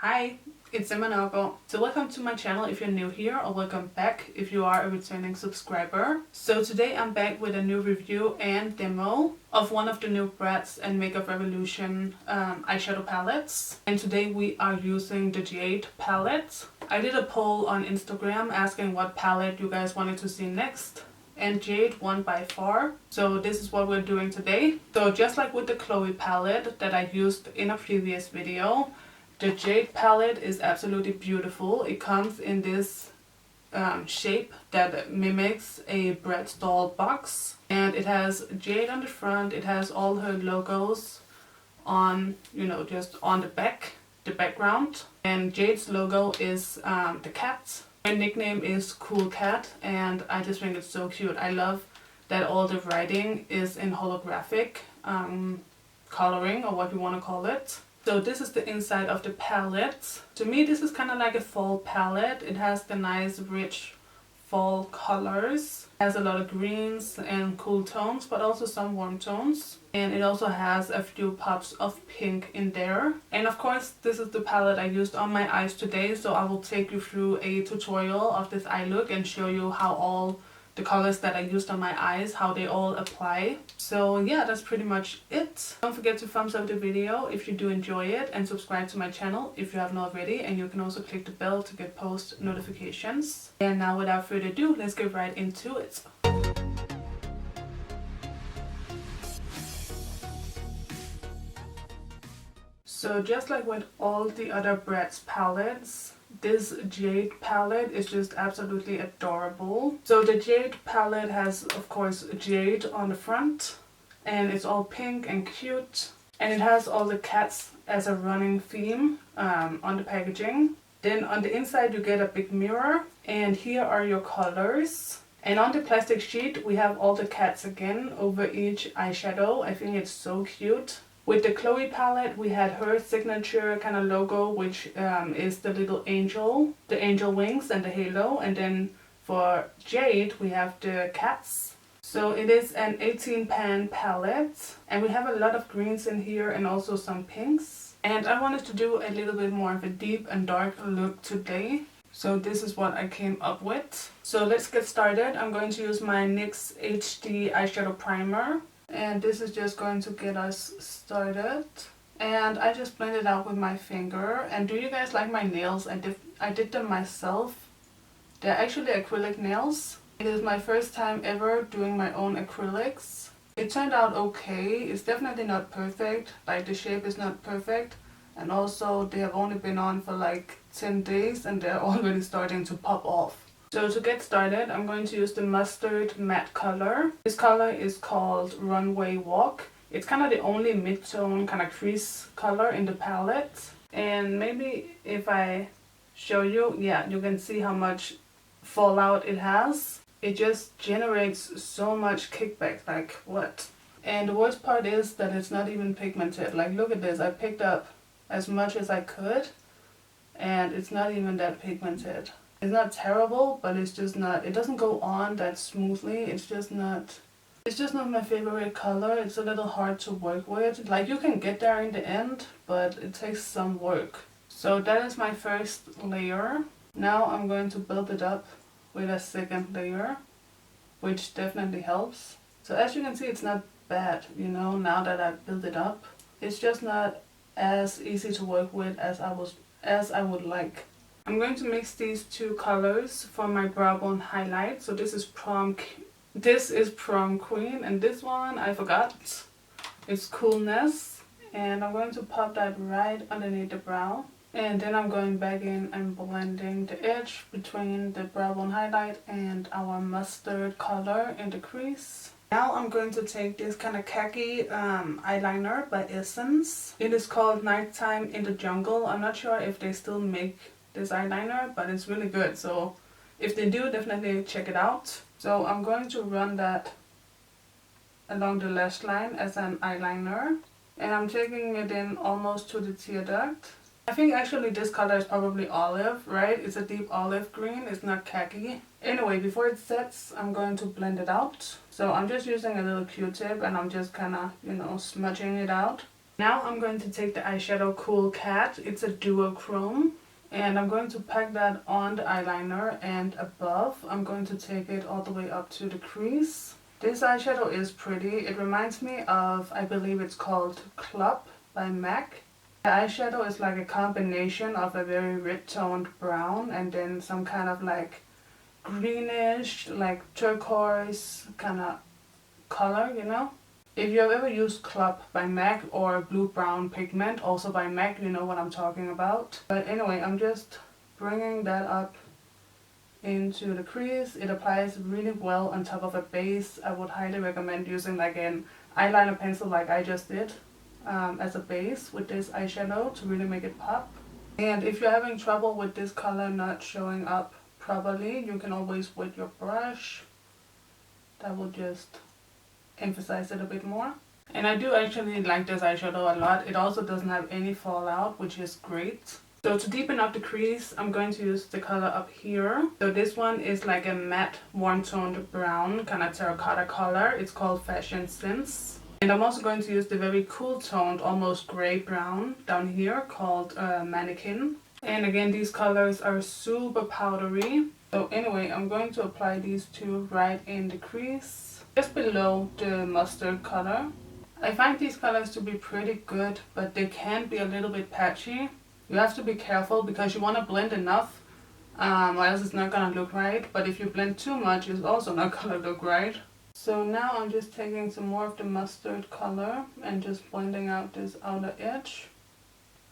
Hi, it's Nørgaard. So welcome to my channel if you're new here, or welcome back if you are a returning subscriber. So today I'm back with a new review and demo of one of the new Bratz and Makeup Revolution eyeshadow palettes. And today we are using the Jade Palette. I did a poll on Instagram asking what palette you guys wanted to see next, and Jade won by far. So this is what we're doing today. So just like with the Cloe palette that I used in a previous video, the Jade palette is absolutely beautiful. It comes in this shape that mimics a Bratz doll box, and it has Jade on the front. It has all her logos on, just on the background. And Jade's logo is the cat. Her nickname is Cool Cat, and I just think it's so cute. I love that all the writing is in holographic coloring, or what you want to call it. So this is the inside of the palette. To me this is kind of like a fall palette. It has the nice rich fall colors. It has a lot of greens and cool tones, but also some warm tones. And it also has a few pops of pink in there. And of course this is the palette I used on my eyes today, so I will take you through a tutorial of this eye look and show you how all the colors that I used on my eyes, how they all apply. So yeah, that's pretty much it. Don't forget to thumbs up the video if you do enjoy it, and subscribe to my channel if you haven't already, and you can also click the bell to get post notifications. And now without further ado, let's get right into it. So just like with all the other Bratz palettes, this Jade palette is just absolutely adorable. So the Jade palette has, of course, Jade on the front, and it's all pink and cute. And it has all the cats as a running theme on the packaging. Then on the inside you get a big mirror, and here are your colors. And on the plastic sheet we have all the cats again over each eyeshadow. I think it's so cute. With the Cloe palette we had her signature kind of logo, which is the little angel, the angel wings and the halo. And then for Jade we have the cats. So it is an 18 pan palette, and we have a lot of greens in here and also some pinks. And I wanted to do a little bit more of a deep and dark look today. So this is what I came up with. So let's get started. I'm going to use my NYX HD Eyeshadow Primer. And this is just going to get us started. And I just blend it out with my finger. And do you guys like my nails? I did them myself. They're actually acrylic nails. It is my first time ever doing my own acrylics. It turned out okay. It's definitely not perfect. Like, the shape is not perfect. And also they have only been on for like 10 days and they're already starting to pop off. So to get started, I'm going to use the mustard matte color. This color is called Runway Walk. It's kind of the only mid-tone kind of crease color in the palette. And maybe if I show you, yeah, you can see how much fallout it has. It just generates so much kickback, like what? And the worst part is that it's not even pigmented. Like, look at this, I picked up as much as I could and it's not even that pigmented. It's not terrible, but it's just not, it doesn't go on that smoothly. It's just not my favorite color. It's a little hard to work with. Like, you can get there in the end, but it takes some work. So that is my first layer. Now I'm going to build it up with a second layer, which definitely helps. So as you can see, it's not bad, now that I've built it up. It's just not as easy to work with as I would like. I'm going to mix these two colors for my brow bone highlight. So this is Prom Queen, and this one I forgot. It's Coolness, and I'm going to pop that right underneath the brow. And then I'm going back in and blending the edge between the brow bone highlight and our mustard color in the crease. Now I'm going to take this kind of khaki eyeliner by Essence. It is called Nighttime in the Jungle. I'm not sure if they still make this eyeliner, but it's really good. So if they do, definitely check it out. So I'm going to run that along the lash line as an eyeliner. And I'm taking it in almost to the tear duct. I think actually this color is probably olive, right? It's a deep olive green, it's not khaki. Anyway, before it sets, I'm going to blend it out. So I'm just using a little Q-tip and I'm just kind of, smudging it out. Now I'm going to take the eyeshadow Cool Cat. It's a duochrome. And I'm going to pack that on the eyeliner, and above I'm going to take it all the way up to the crease. This eyeshadow is pretty. It reminds me of, I believe it's called Club by MAC. The eyeshadow is like a combination of a very rich toned brown and then some kind of like greenish, like turquoise kind of color, you know? If you have ever used Club by MAC or Blue Brown Pigment, also by MAC, you know what I'm talking about. But anyway, I'm just bringing that up into the crease. It applies really well on top of a base. I would highly recommend using like an eyeliner pencil like I just did as a base with this eyeshadow to really make it pop. And if you're having trouble with this color not showing up properly, you can always with your brush, that will just emphasize it a bit more. And I do actually like this eyeshadow a lot. It also doesn't have any fallout, which is great. So to deepen up the crease, I'm going to use the color up here. So this one is like a matte warm toned brown kind of terracotta color. It's called Fashion Sense. And I'm also going to use the very cool toned almost gray brown down here called Mannequin. And again, these colors are super powdery. So anyway, I'm going to apply these two right in the crease, just below the mustard color. I find these colors to be pretty good, but they can be a little bit patchy. You have to be careful because you want to blend enough, or else it's not going to look right. But if you blend too much, it's also not going to look right. So now I'm just taking some more of the mustard color and just blending out this outer edge.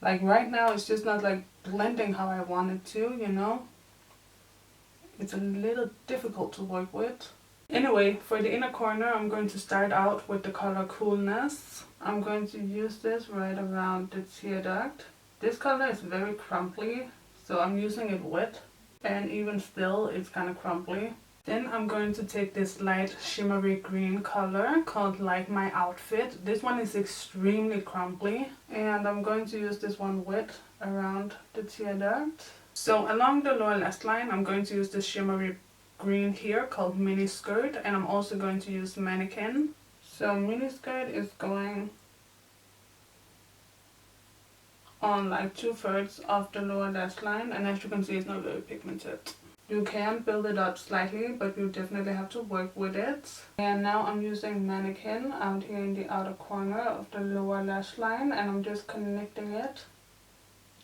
Like right now, it's just not like blending how I want it to, you know. It's a little difficult to work with. Anyway, for the inner corner, I'm going to start out with the color Coolness. I'm going to use this right around the tear duct. This color is very crumply, so I'm using it wet, and even still it's kind of crumply. Then I'm going to take this light shimmery green color called Like My Outfit. This one is extremely crumply, and I'm going to use this one wet around the tear duct. So along the lower lash line, I'm going to use this shimmery green here called Mini Skirt, and I'm also going to use Mannequin. So Mini Skirt is going on like 2/3 of the lower lash line, and as you can see, it's not very pigmented. You can build it up slightly, but you definitely have to work with it. And now I'm using Mannequin out here in the outer corner of the lower lash line, and I'm just connecting it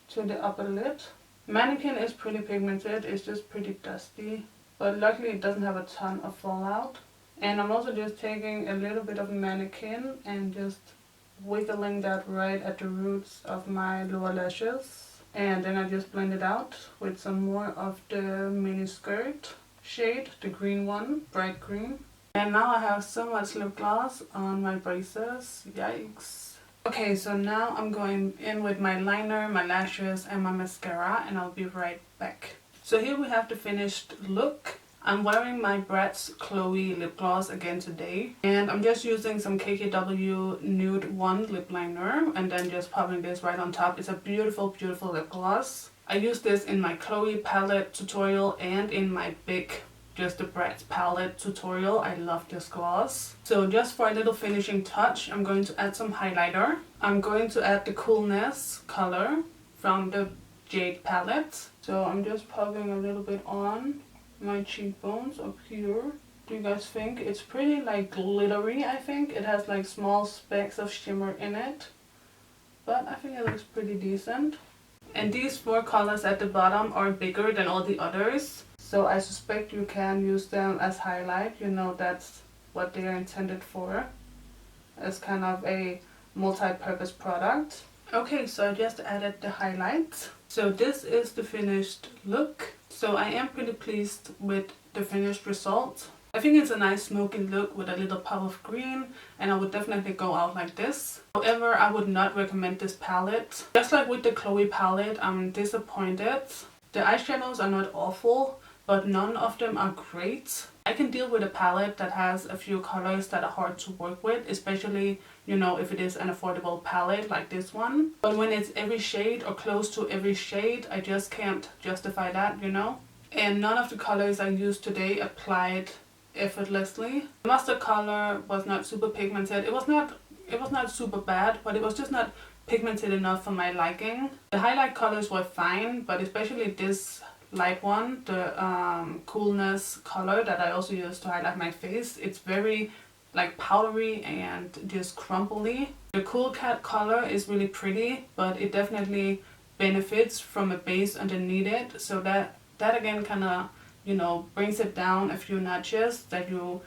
to the upper lid. Mannequin is pretty pigmented, it's just pretty dusty, but luckily it doesn't have a ton of fallout. And I'm also just taking a little bit of Mannequin and just wiggling that right at the roots of my lower lashes. And then I just blend it out with some more of the Mini Skirt shade, the green one, bright green. And now I have so much lip gloss on my braces, yikes. Okay, so now I'm going in with my liner, my lashes, and my mascara, and I'll be right back. So here we have the finished look. I'm wearing my Bratz Cloe lip gloss again today, and I'm just using some KKW Nude 1 lip liner and then just popping this right on top. It's a beautiful, beautiful lip gloss. I used this in my Cloe palette tutorial and in my big just the Bratz palette tutorial. I love this gloss. So just for a little finishing touch, I'm going to add some highlighter. I'm going to add the Coolness color from the Jade Palette. So I'm just popping a little bit on my cheekbones up here. Do you guys think? It's pretty like glittery, I think. It has like small specks of shimmer in it, but I think it looks pretty decent. And these 4 colors at the bottom are bigger than all the others, so I suspect you can use them as highlight. You know, that's what they are intended for, as kind of a multi-purpose product. Okay, so I just added the highlights. So this is the finished look. So I am pretty pleased with the finished result. I think it's a nice smoky look with a little pop of green, and I would definitely go out like this. However, I would not recommend this palette. Just like with the Cloe palette, I'm disappointed. The eyeshadows are not awful, but none of them are great. I can deal with a palette that has a few colors that are hard to work with, especially, you know, if it is an affordable palette like this one. But when it's every shade or close to every shade, I just can't justify that, you know. And none of the colors I used today applied effortlessly. The mustard color was not super pigmented. It it was not super bad, but it was just not pigmented enough for my liking. The highlight colors were fine, but especially this light one, the coolness color that I also use to highlight my face, it's very like powdery and just crumbly. The Cool Cat color is really pretty, but it definitely benefits from a base underneath it, so that again kind of, you know, brings it down a few notches, that you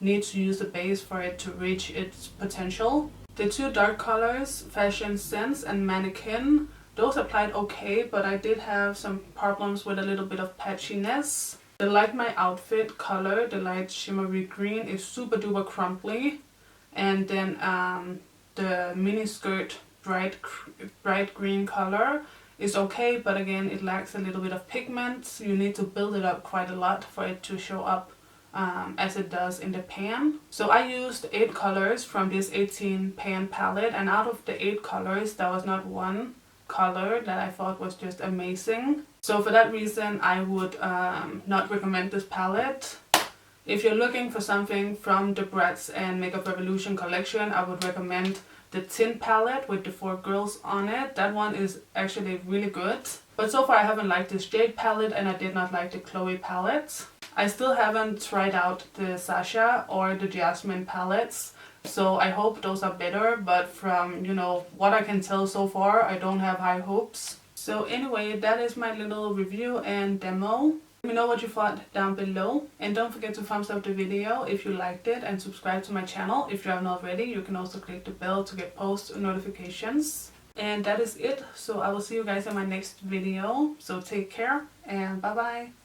need to use the base for it to reach its potential. The two dark colors, Fashion Sense and Mannequin, those applied okay, but I did have some problems with a little bit of patchiness. The Like My Outfit color, the light shimmery green, is super duper crumbly. And then the mini skirt bright green color is okay, but again it lacks a little bit of pigment. You need to build it up quite a lot for it to show up as it does in the pan. So I used 8 colors from this 18 pan palette, and out of the 8 colors there was not one color that I thought was just amazing. So for that reason I would not recommend this palette. If you're looking for something from the Bratz and Makeup Revolution collection, I would recommend the Tin palette with the 4 girls on it. That one is actually really good. But so far I haven't liked this Jade palette, and I did not like the Cloe palette. I still haven't tried out the Sasha or the Jasmine palettes, so I hope those are better, but from, you know, what I can tell so far, I don't have high hopes. So anyway, that is my little review and demo. Let me know what you thought down below, and don't forget to thumbs up the video if you liked it, and subscribe to my channel if you haven't already. You can also click the bell to get post notifications. And that is it, so I will see you guys in my next video. So take care and bye bye.